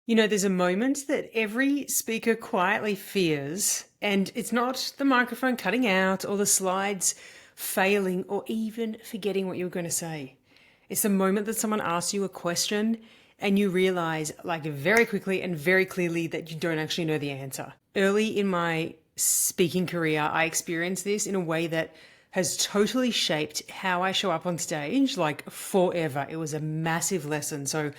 You know, there's a moment that every speaker quietly fears, and it's not the microphone cutting out or the slides failing or even forgetting what you were going to say. It's the moment that someone asks you a question and you realize, like, very quickly and very clearly that you don't actually know the answer. Early in my speaking career, I experienced this in a way that has totally shaped how I show up on stage, like, forever. It was a massive lesson. So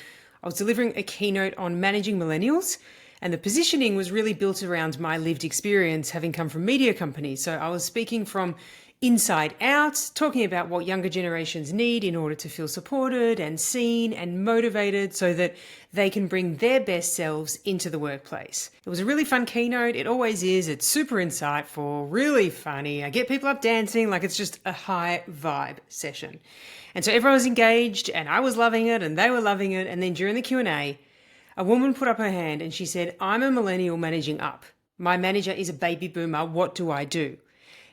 I was delivering a keynote on managing millennials, and the positioning was really built around my lived experience, having come from media companies. So I was speaking from inside out, talking about what younger generations need in order to feel supported and seen and motivated so that they can bring their best selves into the workplace. It was a really fun keynote. It always is. It's super insightful, really funny. I get people up dancing, like it's just a high vibe session. And so everyone was engaged and I was loving it and they were loving it. And then during the Q&A, a woman put up her hand and she said, "I'm a millennial managing up. My manager is a baby boomer. What do I do?"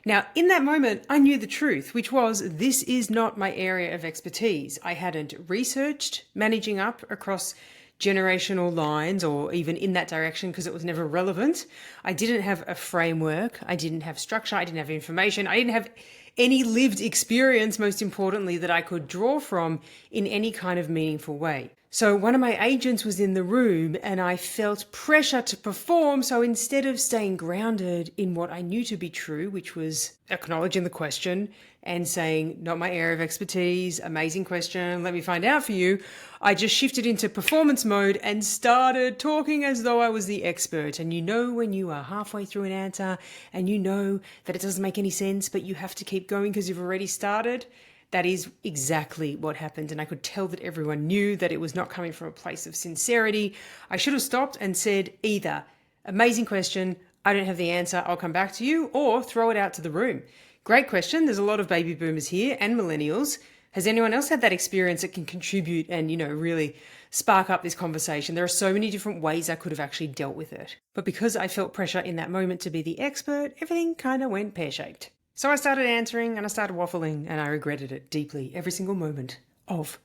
Now, in that moment, I knew the truth, which was this is not my area of expertise. I hadn't researched managing up across generational lines or even in that direction because it was never relevant. I didn't have a framework. I didn't have structure. I didn't have information. I didn't have any lived experience, most importantly, that I could draw from in any kind of meaningful way. So one of my agents was in the room and I felt pressure to perform. So instead of staying grounded in what I knew to be true, which was acknowledging the question and saying, "Not my area of expertise, amazing question, let me find out for you," I just shifted into performance mode and started talking as though I was the expert. And you know when you are halfway through an answer and you know that it doesn't make any sense, but you have to keep going because you've already started? That is exactly what happened. And I could tell that everyone knew that it was not coming from a place of sincerity. I should have stopped and said either, "Amazing question, I don't have the answer, I'll come back to you," or throw it out to the room. "Great question, there's a lot of baby boomers here and millennials. Has anyone else had that experience that can contribute and, really spark up this conversation?" There are so many different ways I could have actually dealt with it. But because I felt pressure in that moment to be the expert, everything kind of went pear-shaped. So I started answering and I started waffling and I regretted it deeply every single moment of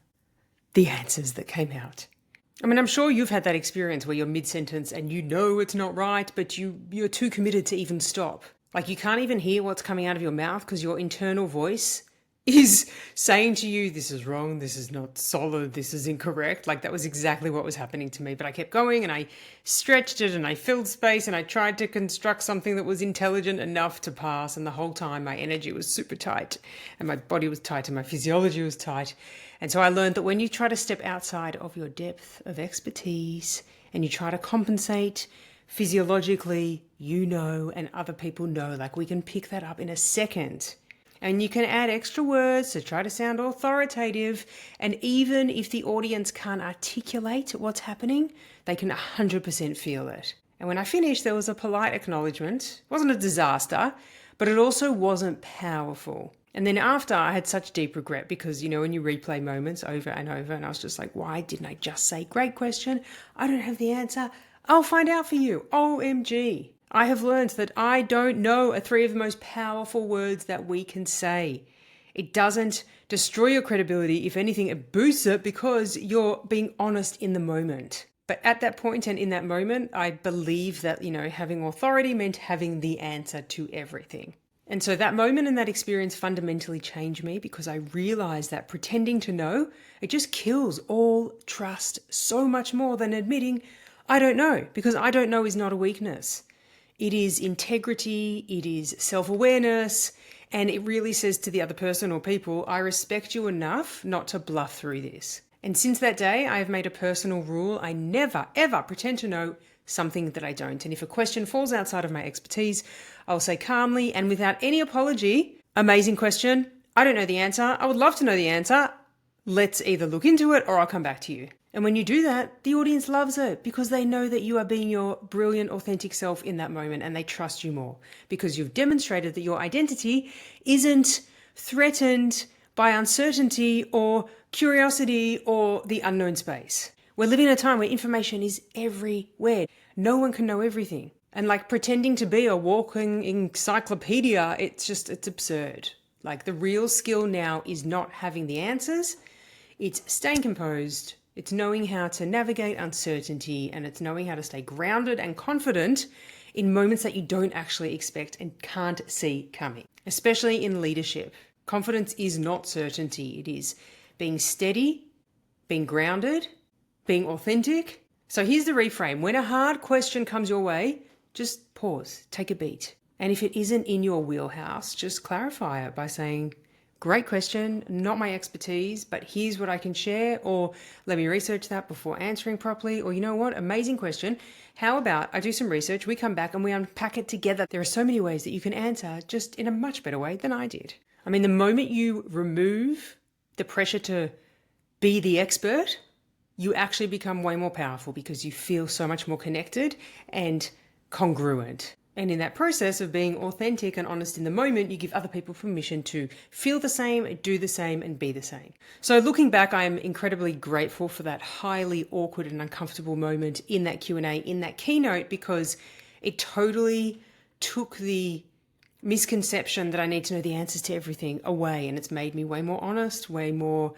the answers that came out. I mean, I'm sure you've had that experience where you're mid-sentence and you know it's not right, but you're too committed to even stop. Like you can't even hear what's coming out of your mouth because your internal voice is saying to you, "This is wrong, this is not solid, this is incorrect." Like that was exactly what was happening to me. But I kept going and I stretched it and I filled space and I tried to construct something that was intelligent enough to pass. And the whole time my energy was super tight and my body was tight and my physiology was tight. And so I learned that when you try to step outside of your depth of expertise and you try to compensate physiologically, and other people know, like we can pick that up in a second. And you can add extra words to try to sound authoritative. And even if the audience can't articulate what's happening, they can 100% feel it. And when I finished, there was a polite acknowledgement. It wasn't a disaster, but it also wasn't powerful. And then after, I had such deep regret because, when you replay moments over and over, and I was just like, why didn't I just say, "Great question, I don't have the answer, I'll find out for you, OMG." I have learned that "I don't know" are three of the most powerful words that we can say. It doesn't destroy your credibility. If anything, it boosts it because you're being honest in the moment. But at that point and in that moment, I believe that, having authority meant having the answer to everything. And so that moment and that experience fundamentally changed me because I realized that pretending to know, it just kills all trust so much more than admitting "I don't know," because "I don't know" is not a weakness. It is integrity, it is self-awareness, and it really says to the other person or people, "I respect you enough not to bluff through this." And since that day, I have made a personal rule. I never, ever pretend to know something that I don't. And if a question falls outside of my expertise, I'll say calmly and without any apology, "Amazing question, I don't know the answer, I would love to know the answer. Let's either look into it or I'll come back to you." And when you do that, the audience loves it because they know that you are being your brilliant, authentic self in that moment and they trust you more because you've demonstrated that your identity isn't threatened by uncertainty or curiosity or the unknown space. We're living in a time where information is everywhere. No one can know everything. And like pretending to be a walking encyclopedia, it's absurd. Like the real skill now is not having the answers, it's staying composed It's knowing how to navigate uncertainty, and it's knowing how to stay grounded and confident in moments that you don't actually expect and can't see coming, especially in leadership. Confidence is not certainty. It is being steady, being grounded, being authentic. So here's the reframe. When a hard question comes your way, just pause, take a beat. And if it isn't in your wheelhouse, just clarify it by saying, great question, not my expertise, but here's what I can share, or let me research that before answering properly, or you know what, amazing question. How about I do some research, we come back and we unpack it together. There are so many ways that you can answer just in a much better way than I did. I mean, the moment you remove the pressure to be the expert, you actually become way more powerful because you feel so much more connected and congruent. And in that process of being authentic and honest in the moment, you give other people permission to feel the same, do the same, and be the same. So looking back, I am incredibly grateful for that highly awkward and uncomfortable moment in that Q&A, in that keynote, because it totally took the misconception that I need to know the answers to everything away. And it's made me way more honest, way more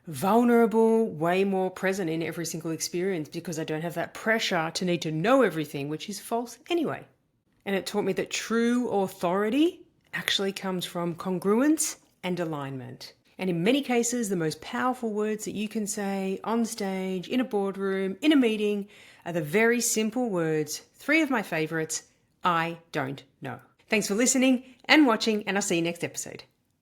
vulnerable, way more present in every single experience because I don't have that pressure to need to know everything, which is false anyway. And it taught me that true authority actually comes from congruence and alignment. And in many cases, the most powerful words that you can say on stage, in a boardroom, in a meeting, are the very simple words, 3 of my favorites, I don't know. Thanks for listening and watching, and I'll see you next episode.